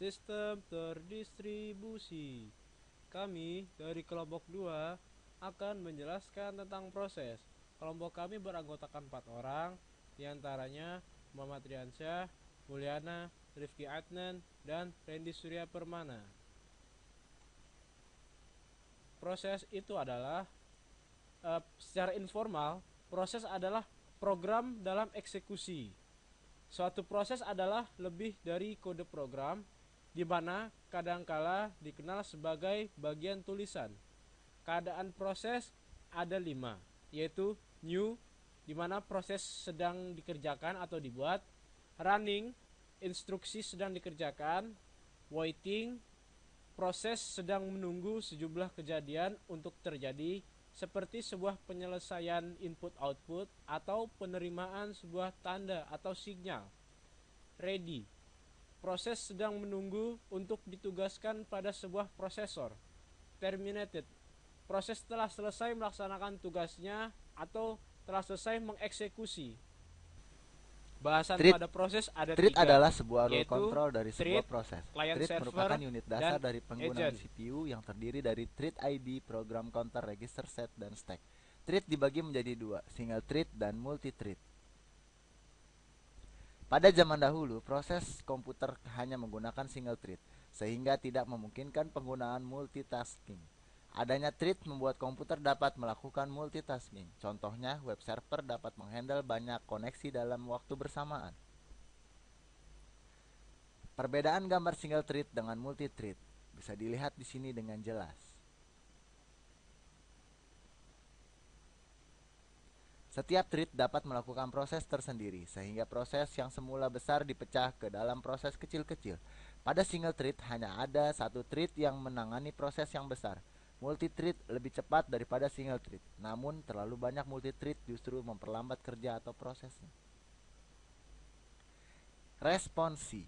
sistem terdistribusi. Kami dari kelompok 2 akan menjelaskan tentang proses. Kelompok kami beranggotakan 4 orang, diantaranya Muhammad Riansyah, Mulyana, Rifki Adnan, dan Randy Surya Permana. Proses itu adalah secara informal, proses adalah program dalam eksekusi. Suatu proses adalah lebih dari kode program, di mana kadangkala dikenal sebagai bagian tulisan. Keadaan proses ada 5, yaitu new, di mana proses sedang dikerjakan atau dibuat, running, instruksi sedang dikerjakan, waiting, proses sedang menunggu sejumlah kejadian untuk terjadi, seperti sebuah penyelesaian input-output atau penerimaan sebuah tanda atau sinyal. Ready, proses sedang menunggu untuk ditugaskan pada sebuah prosesor. Terminated, proses telah selesai melaksanakan tugasnya atau telah selesai mengeksekusi. Bahasan Thread pada proses ada Thread 3, adalah sebuah rule yaitu control dari sebuah thread, proses. client Thread server, merupakan unit dasar dan dari penggunaan agent. CPU yang terdiri dari thread ID, program counter, register set, dan stack. Thread dibagi menjadi dua, single thread dan multi thread. Pada zaman dahulu, proses komputer hanya menggunakan single thread, sehingga tidak memungkinkan penggunaan multitasking. Adanya thread membuat komputer dapat melakukan multitasking. Contohnya, web server dapat menghandle banyak koneksi dalam waktu bersamaan. Perbedaan gambar single thread dengan multi thread bisa dilihat di sini dengan jelas. Setiap thread dapat melakukan proses tersendiri, sehingga proses yang semula besar dipecah ke dalam proses kecil-kecil. Pada single thread hanya ada satu thread yang menangani proses yang besar. Multi-thread lebih cepat daripada single thread, namun terlalu banyak multi-thread justru memperlambat kerja atau prosesnya. Responsi.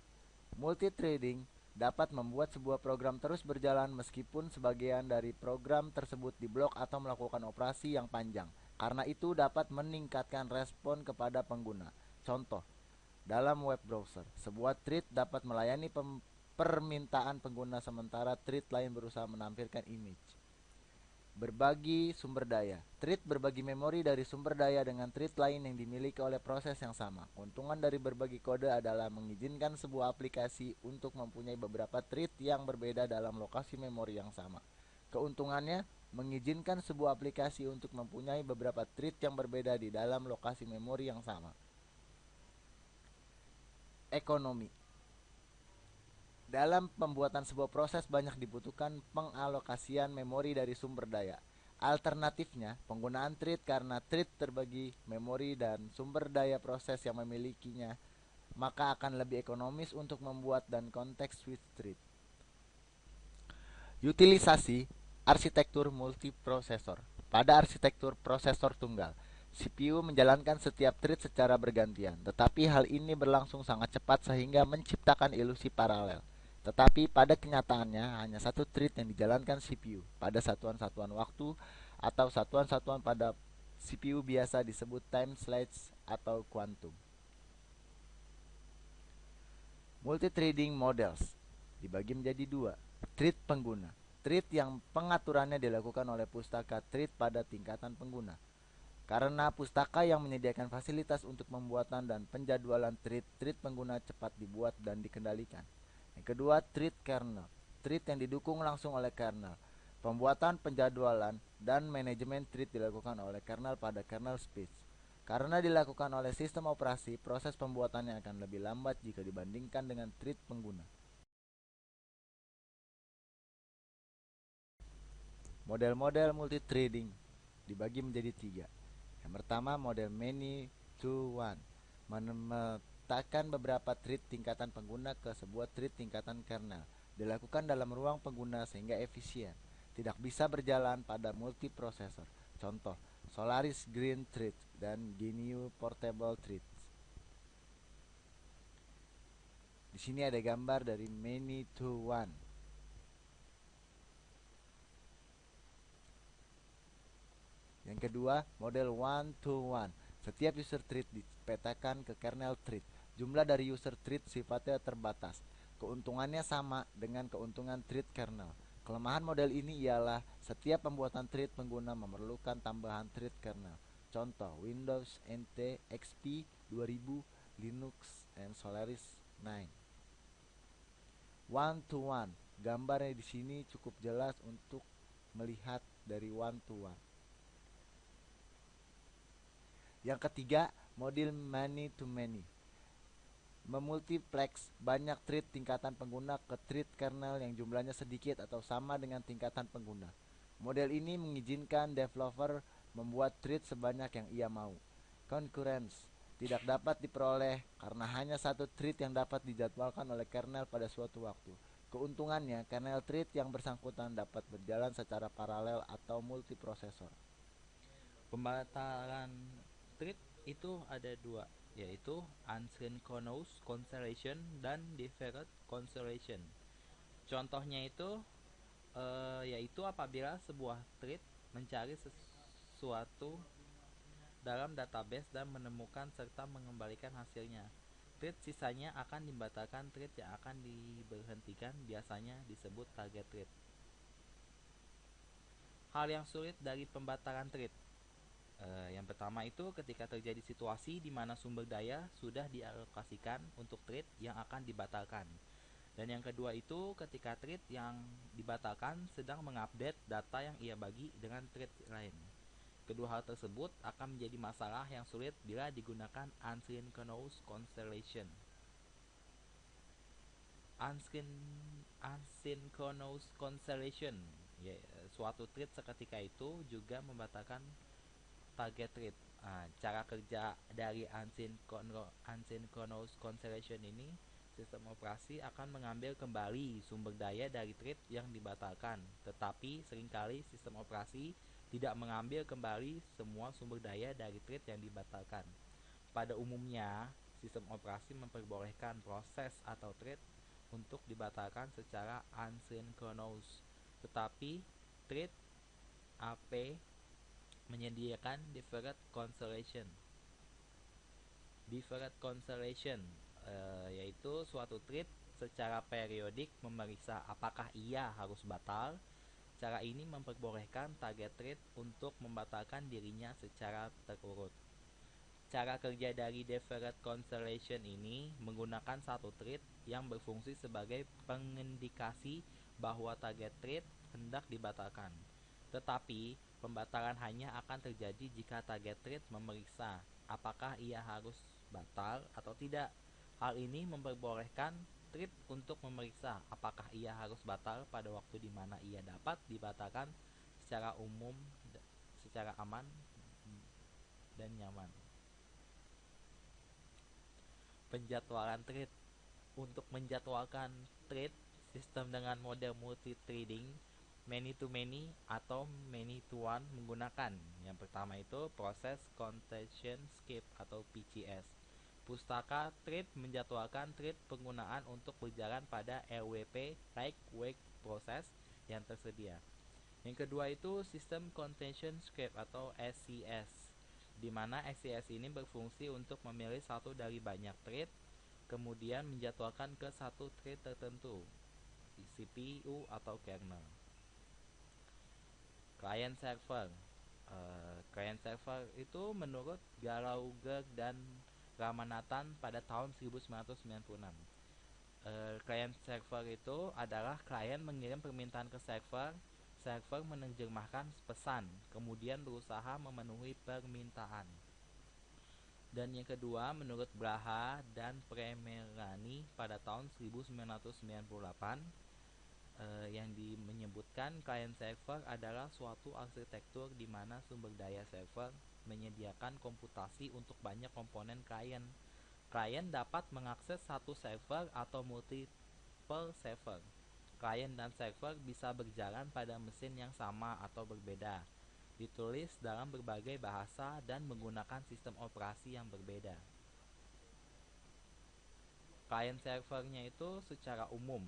Multithreading dapat membuat sebuah program terus berjalan meskipun sebagian dari program tersebut diblok atau melakukan operasi yang panjang. Karena itu dapat meningkatkan respon kepada pengguna. Contoh, dalam web browser, sebuah thread dapat melayani permintaan pengguna sementara thread lain berusaha menampilkan image. Berbagi sumber daya. Thread berbagi memori dari sumber daya dengan thread lain yang dimiliki oleh proses yang sama. Keuntungan dari berbagi kode adalah mengizinkan sebuah aplikasi untuk mempunyai beberapa thread yang berbeda dalam lokasi memori yang sama. Keuntungannya, mengizinkan sebuah aplikasi untuk mempunyai beberapa thread yang berbeda di dalam lokasi memori yang sama. Ekonomi. Dalam pembuatan sebuah proses banyak dibutuhkan pengalokasian memori dari sumber daya. Alternatifnya, penggunaan thread karena thread terbagi memori dan sumber daya proses yang memilikinya, maka akan lebih ekonomis untuk membuat dan konteks switch thread. Utilisasi arsitektur multiprosesor. Pada arsitektur prosesor tunggal, CPU menjalankan setiap thread secara bergantian, tetapi hal ini berlangsung sangat cepat sehingga menciptakan ilusi paralel. Tetapi pada kenyataannya hanya satu thread yang dijalankan CPU pada satuan-satuan waktu atau satuan-satuan pada CPU biasa disebut time slice atau quantum. Multithreading models dibagi menjadi dua. Thread pengguna. Thread yang pengaturannya dilakukan oleh pustaka thread pada tingkatan pengguna. Karena pustaka yang menyediakan fasilitas untuk pembuatan dan penjadwalan thread pengguna cepat dibuat dan dikendalikan. Yang kedua, thread kernel. Thread yang didukung langsung oleh kernel. Pembuatan, penjadwalan, dan manajemen thread dilakukan oleh kernel pada kernel space. Karena dilakukan oleh sistem operasi, proses pembuatannya akan lebih lambat jika dibandingkan dengan thread pengguna. Model-model multithreading dibagi menjadi tiga. Yang pertama, model many to one, meletakkan beberapa thread tingkatan pengguna ke sebuah thread tingkatan kernel. Dilakukan dalam ruang pengguna sehingga efisien. Tidak bisa berjalan pada multiprosesor. Contoh, Solaris Green Thread dan GNU Portable Thread. Di sini ada gambar dari many to one. Yang kedua, model one to one. Setiap user thread dipetakan ke kernel thread. Jumlah dari user thread sifatnya terbatas. Keuntungannya sama dengan keuntungan thread kernel. Kelemahan model ini ialah setiap pembuatan thread pengguna memerlukan tambahan thread kernel. Contoh Windows NT XP 2000, Linux, and Solaris 9. One to one. Gambarnya di sini cukup jelas untuk melihat dari one to one. Yang ketiga, model many to many. Memultiplex banyak thread tingkatan pengguna ke thread kernel yang jumlahnya sedikit atau sama dengan tingkatan pengguna. Model ini mengizinkan developer membuat thread sebanyak yang ia mau. Concurrence tidak dapat diperoleh karena hanya satu thread yang dapat dijadwalkan oleh kernel pada suatu waktu. Keuntungannya, kernel thread yang bersangkutan dapat berjalan secara paralel atau multiprosesor. Pembatalan thread itu ada dua, yaitu asynchronous cancellation dan deferred cancellation. Contohnya itu yaitu apabila sebuah thread mencari sesuatu dalam database dan menemukan serta mengembalikan hasilnya. Thread sisanya akan dibatalkan. Thread yang akan diberhentikan biasanya disebut target thread. Hal yang sulit dari pembatalan thread. Yang pertama itu ketika terjadi situasi di mana sumber daya sudah dialokasikan untuk thread yang akan dibatalkan. Dan yang kedua itu ketika thread yang dibatalkan sedang mengupdate data yang ia bagi dengan thread lain. Kedua hal tersebut akan menjadi masalah yang sulit bila digunakan asynchronous cancellation. Asynchronous cancellation, ya, suatu thread seketika itu juga membatalkan target thread. Cara kerja dari asynchronous cancellation ini, sistem operasi akan mengambil kembali sumber daya dari thread yang dibatalkan, tetapi seringkali sistem operasi tidak mengambil kembali semua sumber daya dari thread yang dibatalkan. Pada umumnya, sistem operasi memperbolehkan proses atau thread untuk dibatalkan secara asynchronous, tetapi thread AP menyediakan deferred cancellation. Deferred cancellation yaitu suatu thread secara periodik memeriksa apakah ia harus batal. Cara ini memperbolehkan target thread untuk membatalkan dirinya secara terurut. Cara kerja dari deferred cancellation ini menggunakan satu thread yang berfungsi sebagai pengindikasi bahwa target thread hendak dibatalkan. Tetapi pembatalan hanya akan terjadi jika target thread memeriksa apakah ia harus batal atau tidak. Hal ini memperbolehkan thread untuk memeriksa apakah ia harus batal pada waktu di mana ia dapat dibatalkan secara umum, secara aman dan nyaman. Penjadwalan thread. Untuk menjadwalkan thread, sistem dengan model multi-threading, many to many atau many to one menggunakan. Yang pertama itu proses contention skip atau PCS. Pustaka thread menjadwalkan thread penggunaan untuk berjalan pada RWP like wait process yang tersedia. Yang kedua itu sistem contention skip atau SCS, di mana SCS ini berfungsi untuk memilih satu dari banyak thread, kemudian menjadwalkan ke satu thread tertentu, CPU atau kernel. Client server. Client server itu menurut Gallagher dan Ramanathan pada tahun 1996. Client server itu adalah klien mengirim permintaan ke server, server menerjemahkan pesan, kemudian berusaha memenuhi permintaan. Dan yang kedua, menurut Blaha dan Premerani pada tahun 1998, yang menyebutkan client server adalah suatu arsitektur di mana sumber daya server menyediakan komputasi untuk banyak komponen klien. Klien dapat mengakses satu server atau multiple server. Klien dan server bisa berjalan pada mesin yang sama atau berbeda, ditulis dalam berbagai bahasa dan menggunakan sistem operasi yang berbeda. Client servernya itu secara umum,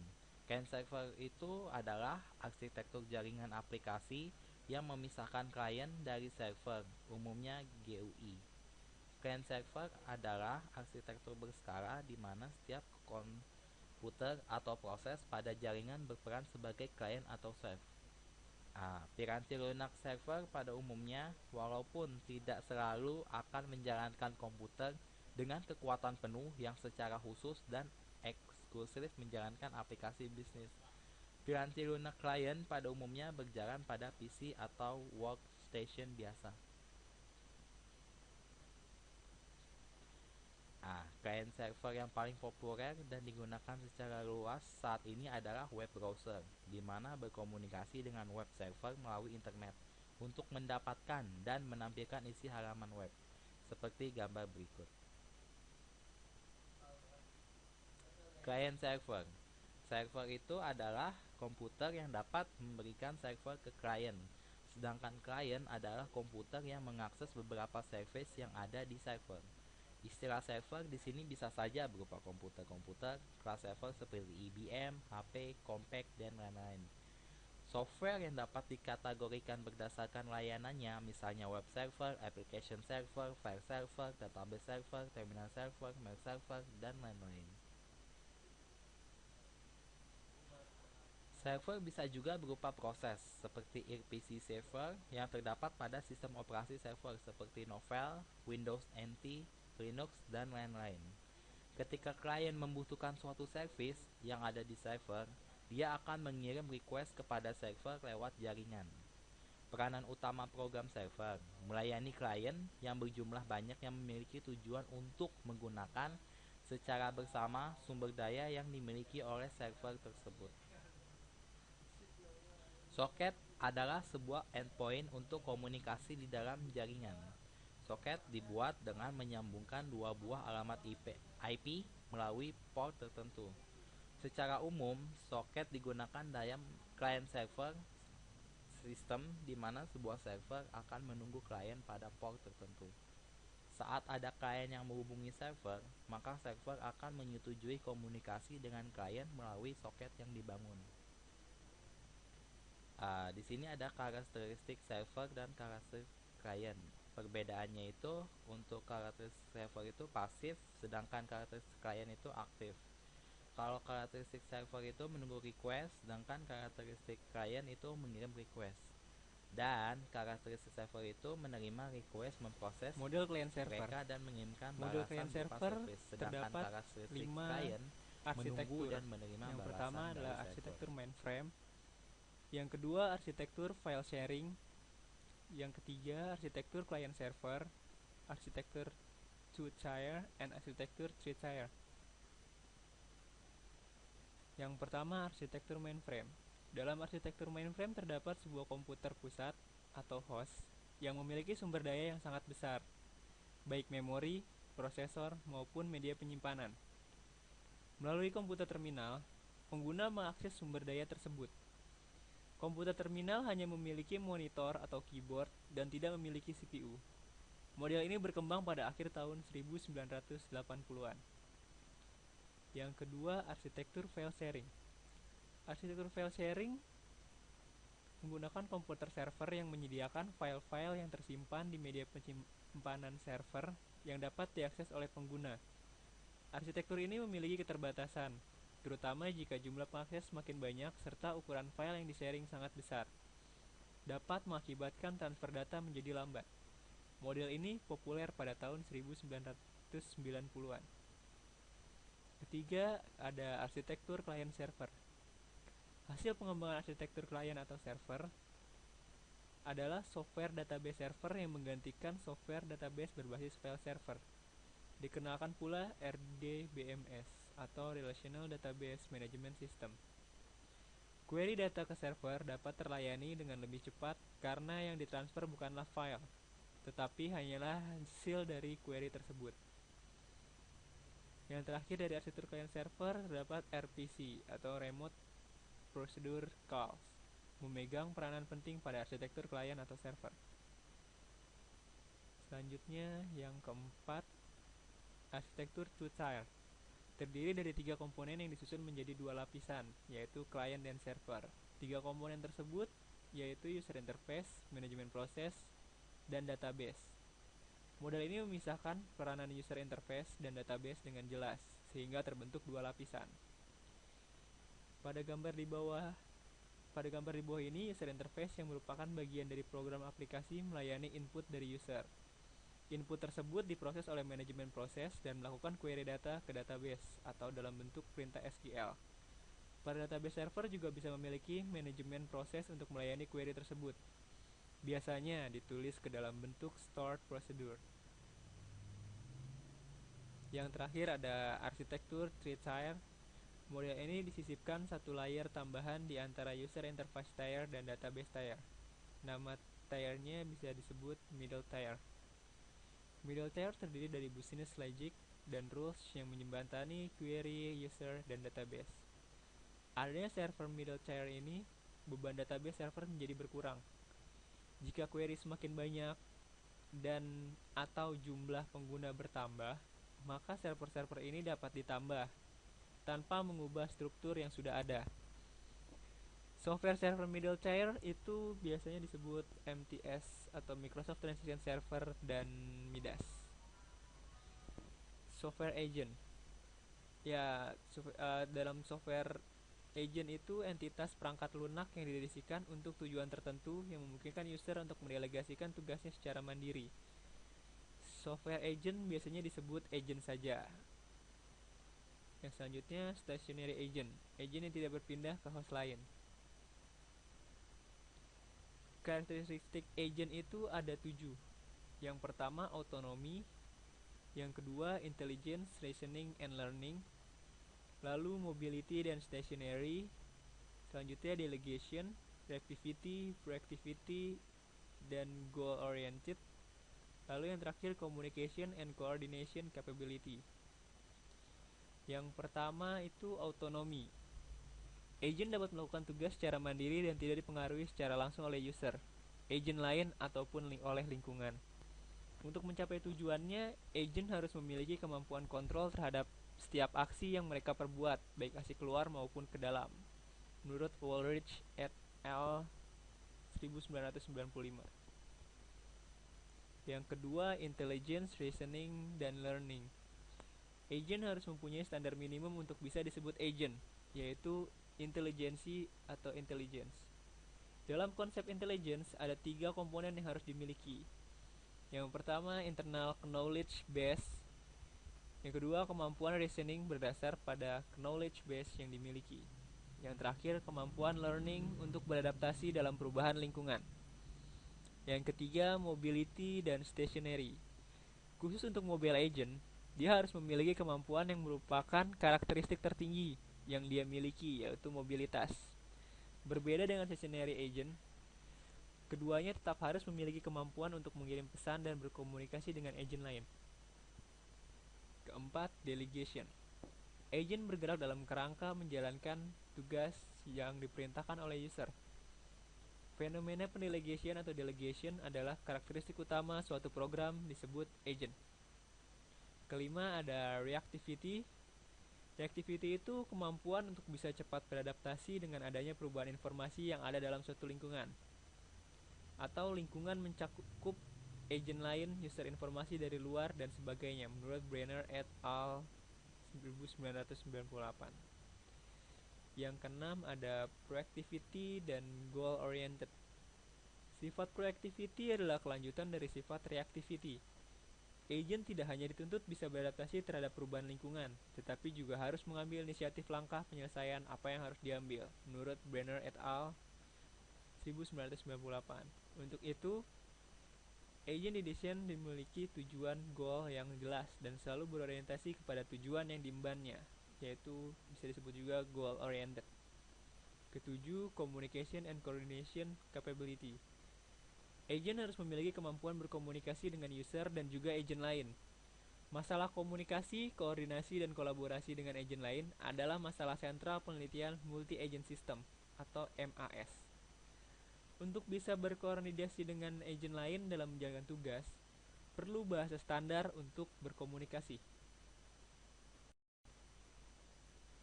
client server itu adalah arsitektur jaringan aplikasi yang memisahkan klien dari server, umumnya GUI. Client server adalah arsitektur berskala di mana setiap komputer atau proses pada jaringan berperan sebagai klien atau server. Piranti lunak server pada umumnya, walaupun tidak selalu akan menjalankan komputer dengan kekuatan penuh yang secara khusus dan eksklusif menjalankan aplikasi bisnis. Piranti lunak klien pada umumnya berjalan pada PC atau workstation biasa. Klien server yang paling populer dan digunakan secara luas saat ini adalah web browser, di mana berkomunikasi dengan web server melalui internet untuk mendapatkan dan menampilkan isi halaman web, seperti gambar berikut. Klien server. Server itu adalah komputer yang dapat memberikan server ke klien, sedangkan klien adalah komputer yang mengakses beberapa service yang ada di server. Istilah server di sini bisa saja berupa komputer-komputer kelas server seperti IBM, HP, Compaq, dan lain-lain. Software yang dapat dikategorikan berdasarkan layanannya, misalnya web server, application server, file server, database server, terminal server, mail server, dan lain-lain. Server bisa juga berupa proses, seperti RPC server yang terdapat pada sistem operasi server seperti Novell, Windows NT, Linux, dan lain-lain. Ketika klien membutuhkan suatu service yang ada di server, dia akan mengirim request kepada server lewat jaringan. Peranan utama program server melayani klien yang berjumlah banyak yang memiliki tujuan untuk menggunakan secara bersama sumber daya yang dimiliki oleh server tersebut. Soket adalah sebuah endpoint untuk komunikasi di dalam jaringan. Soket dibuat dengan menyambungkan dua buah alamat IP melalui port tertentu. Secara umum, soket digunakan dalam client server sistem di mana sebuah server akan menunggu klien pada port tertentu. Saat ada klien yang menghubungi server, maka server akan menyetujui komunikasi dengan klien melalui soket yang dibangun. Di sini ada karakteristik server dan karakteristik klien. Perbedaannya itu untuk karakteristik server itu pasif, sedangkan karakteristik klien itu aktif. Kalau karakteristik server itu menunggu request, sedangkan karakteristik klien itu mengirim request. Dan karakteristik server itu menerima request, memproses Model klien server. mereka dan mengirimkan Model balasan klien berupa server service. Sedangkan terdapat karakteristik 5 klien menunggu arsitektur. dan menerima Yang balasan pertama dari adalah server. arsitektur mainframe. Yang kedua arsitektur file sharing. Yang ketiga arsitektur client server, arsitektur two-tier, and arsitektur three-tier. Yang pertama arsitektur mainframe. Dalam arsitektur mainframe terdapat sebuah komputer pusat atau host yang memiliki sumber daya yang sangat besar, baik memori, prosesor, maupun media penyimpanan. Melalui komputer terminal, pengguna mengakses sumber daya tersebut. Komputer terminal hanya memiliki monitor atau keyboard dan tidak memiliki CPU. Model ini berkembang pada akhir tahun 1980-an. Yang kedua, arsitektur file sharing. Arsitektur file sharing menggunakan komputer server yang menyediakan file-file yang tersimpan di media penyimpanan server yang dapat diakses oleh pengguna. Arsitektur ini memiliki keterbatasan, terutama jika jumlah pengakses semakin banyak serta ukuran file yang di-sharing sangat besar. Dapat mengakibatkan transfer data menjadi lambat. Model ini populer pada tahun 1990-an. Ketiga, ada arsitektur client server. Hasil pengembangan arsitektur klien atau server adalah software database server yang menggantikan software database berbasis file server. Dikenalkan pula RDBMS atau Relational Database Management System. Query data ke server dapat terlayani dengan lebih cepat karena yang ditransfer bukanlah file, tetapi hanyalah hasil dari query tersebut. Yang terakhir dari arsitektur client server terdapat RPC atau Remote Procedure Calls, memegang peranan penting pada arsitektur klien atau server. Selanjutnya yang keempat, arsitektur two-tier. Terdiri dari 3 komponen yang disusun menjadi 2 lapisan, yaitu client dan server. 3 komponen tersebut yaitu user interface, manajemen proses, dan database. Model ini memisahkan peranan user interface dan database dengan jelas, sehingga terbentuk 2 lapisan. Pada gambar di bawah Pada gambar di bawah ini user interface yang merupakan bagian dari program aplikasi melayani input dari user. Input tersebut diproses oleh manajemen proses dan melakukan query data ke database atau dalam bentuk perintah SQL. Pada database server juga bisa memiliki manajemen proses untuk melayani query tersebut. Biasanya ditulis ke dalam bentuk stored procedure. Yang terakhir ada arsitektur tree tier. Model ini disisipkan satu layer tambahan di antara user interface tier dan database tier. Nama tiernya bisa disebut middle tier. Middle tier terdiri dari business logic dan rules yang menjembatani query, user, dan database. Adanya server middle tier ini, beban database server menjadi berkurang. Jika query semakin banyak dan atau jumlah pengguna bertambah, maka server-server ini dapat ditambah tanpa mengubah struktur yang sudah ada. Software server middle tier itu biasanya disebut MTS atau Microsoft Transaction Server dan Midas. Software agent. Dalam software agent itu entitas perangkat lunak yang didedikasikan untuk tujuan tertentu yang memungkinkan user untuk mendelegasikan tugasnya secara mandiri. Software agent biasanya disebut agent saja. Yang selanjutnya stationary agent, agent yang tidak berpindah ke host lain. Karakteristik agent itu ada 7. Yang pertama autonomy, yang kedua intelligence, reasoning, and learning, lalu mobility dan stationary, selanjutnya delegation, reactivity, proactivity, dan goal oriented, lalu yang terakhir communication and coordination capability. Yang pertama itu autonomi. Agent dapat melakukan tugas secara mandiri dan tidak dipengaruhi secara langsung oleh user, agent lain, ataupun oleh lingkungan. Untuk mencapai tujuannya, agent harus memiliki kemampuan kontrol terhadap setiap aksi yang mereka perbuat, baik aksi keluar maupun ke dalam. Menurut Woolrich et al. 1995. Yang kedua, intelligence, reasoning, dan learning. Agent harus mempunyai standar minimum untuk bisa disebut agent, yaitu intelijensi atau intelligence. Dalam konsep intelligence, ada 3 komponen yang harus dimiliki. Yang pertama, internal knowledge base. Yang kedua, kemampuan reasoning berdasar pada knowledge base yang dimiliki. Yang terakhir, kemampuan learning untuk beradaptasi dalam perubahan lingkungan. Yang ketiga, mobility dan stationary. Khusus untuk mobile agent, dia harus memiliki kemampuan yang merupakan karakteristik tertinggi yang dia miliki, yaitu mobilitas. Berbeda dengan stationary agent, keduanya tetap harus memiliki kemampuan untuk mengirim pesan dan berkomunikasi dengan agent lain. Keempat, delegation. Agent bergerak dalam kerangka menjalankan tugas yang diperintahkan oleh user. Fenomena pendelegation atau delegation adalah karakteristik utama suatu program disebut agent. Kelima ada reactivity. Reactivity itu kemampuan untuk bisa cepat beradaptasi dengan adanya perubahan informasi yang ada dalam suatu lingkungan. Atau lingkungan mencakup agent lain, user informasi dari luar, dan sebagainya, menurut Brenner et al. 1998. Yang keenam ada proactivity dan goal oriented. Sifat proactivity adalah kelanjutan dari sifat reactivity. Agent tidak hanya dituntut bisa beradaptasi terhadap perubahan lingkungan, tetapi juga harus mengambil inisiatif langkah penyelesaian apa yang harus diambil, menurut Brenner et al. 1998. Untuk itu, agent didesain memiliki tujuan goal yang jelas dan selalu berorientasi kepada tujuan yang diembannya, yaitu bisa disebut juga goal oriented. Ketujuh, communication and coordination capability. Agent harus memiliki kemampuan berkomunikasi dengan user dan juga agent lain. Masalah komunikasi, koordinasi, dan kolaborasi dengan agent lain adalah masalah sentral penelitian multi-agent system atau MAS. Untuk bisa berkoordinasi dengan agent lain dalam menjalankan tugas, perlu bahasa standar untuk berkomunikasi.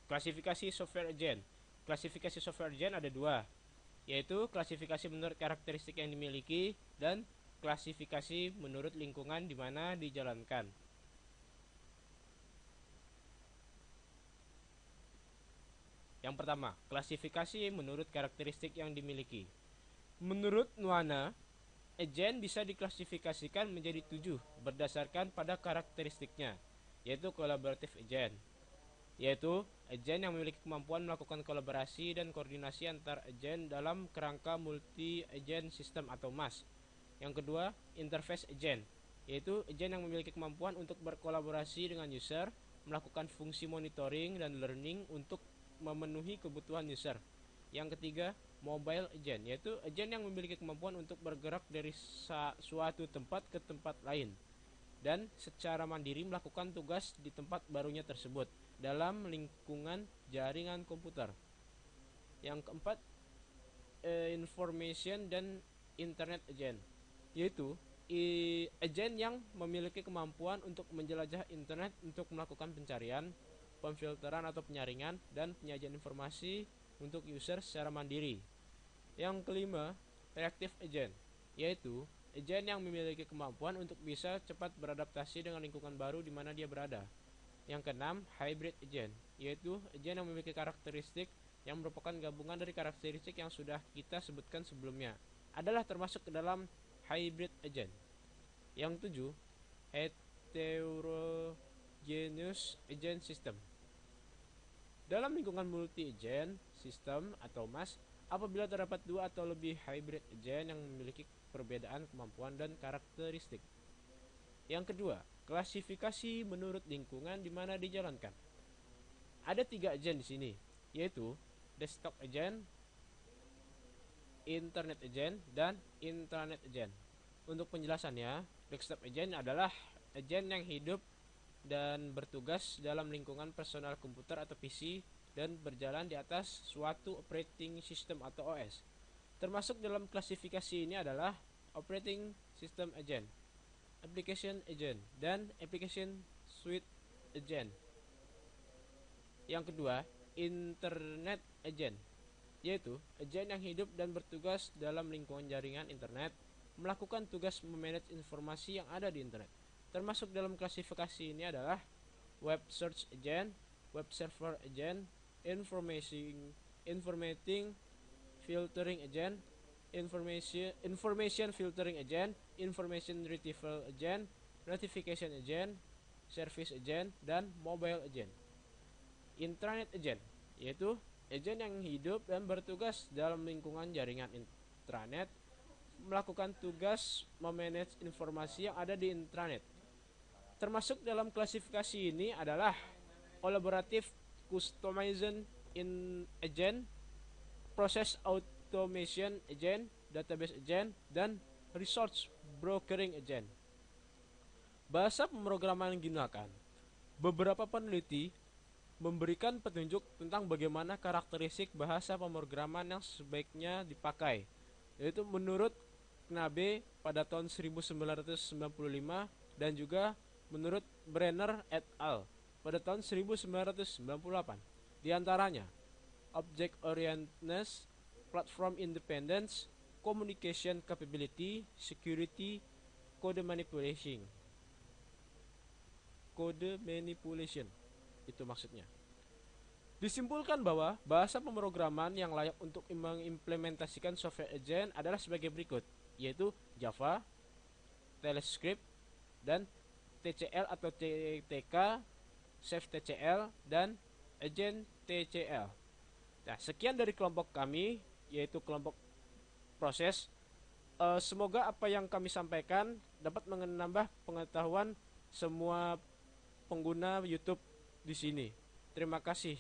Klasifikasi software agent. Klasifikasi software agent ada 2, yaitu klasifikasi menurut karakteristik yang dimiliki dan klasifikasi menurut lingkungan di mana dijalankan. Yang pertama, klasifikasi menurut karakteristik yang dimiliki. Menurut Nuana, agent bisa diklasifikasikan menjadi 7 berdasarkan pada karakteristiknya, yaitu collaborative agent, yaitu agent yang memiliki kemampuan melakukan kolaborasi dan koordinasi antar agent dalam kerangka multi-agent system atau MAS. Yang kedua, interface agent, yaitu agent yang memiliki kemampuan untuk berkolaborasi dengan user, melakukan fungsi monitoring dan learning untuk memenuhi kebutuhan user. Yang ketiga, mobile agent, yaitu agent yang memiliki kemampuan untuk bergerak dari suatu tempat ke tempat lain dan secara mandiri melakukan tugas di tempat barunya tersebut dalam lingkungan jaringan komputer. Yang keempat, information dan internet agent, yaitu agent yang memiliki kemampuan untuk menjelajah internet untuk melakukan pencarian, pemfilteran atau penyaringan, dan penyajian informasi untuk user secara mandiri. Yang kelima, reactive agent, yaitu agent yang memiliki kemampuan untuk bisa cepat beradaptasi dengan lingkungan baru di mana dia berada. Yang keenam, hybrid agent, yaitu agent yang memiliki karakteristik yang merupakan gabungan dari karakteristik yang sudah kita sebutkan sebelumnya, adalah termasuk ke dalam hybrid agent. Yang tujuh, heterogeneous agent system. Dalam lingkungan multi-agent system atau MAS, apabila terdapat 2 atau lebih hybrid agent yang memiliki perbedaan kemampuan dan karakteristik. Yang kedua, klasifikasi menurut lingkungan di mana dijalankan. Ada 3 agent di sini, yaitu desktop agent, internet agent, dan intranet agent. Untuk penjelasannya, desktop agent adalah agent yang hidup dan bertugas dalam lingkungan personal komputer atau PC dan berjalan di atas suatu operating system atau OS. Termasuk dalam klasifikasi ini adalah operating system agent, application agent, dan application suite agent. Yang kedua, internet agent, yaitu agent yang hidup dan bertugas dalam lingkungan jaringan internet, melakukan tugas memanage informasi yang ada di internet. Termasuk dalam klasifikasi ini adalah web search agent, web server agent, informating filtering agent, information filtering agent, information retrieval agent, notification agent, service agent, dan mobile agent. Intranet agent, yaitu agent yang hidup dan bertugas dalam lingkungan jaringan intranet, melakukan tugas memanage informasi yang ada di intranet. Termasuk dalam klasifikasi ini adalah collaborative customization in agent, process automation agent, database agent, dan resource brokering agent. Bahasa pemrograman yang digunakan. Beberapa peneliti memberikan petunjuk tentang bagaimana karakteristik bahasa pemrograman yang sebaiknya dipakai, yaitu menurut Knabe pada tahun 1995 dan juga menurut Brenner et al. Pada tahun 1998. Di antaranya, object orientedness, platform independence, communication capability, security, code manipulation. Itu maksudnya. Disimpulkan bahwa bahasa pemrograman yang layak untuk mengimplementasikan software agent adalah sebagai berikut, yaitu Java, TypeScript, dan TCL atau TTK, Chef TCL, dan Agent TCL. Nah, sekian dari kelompok kami, yaitu kelompok proses. Semoga apa yang kami sampaikan dapat menambah pengetahuan semua pengguna YouTube di sini. Terima kasih.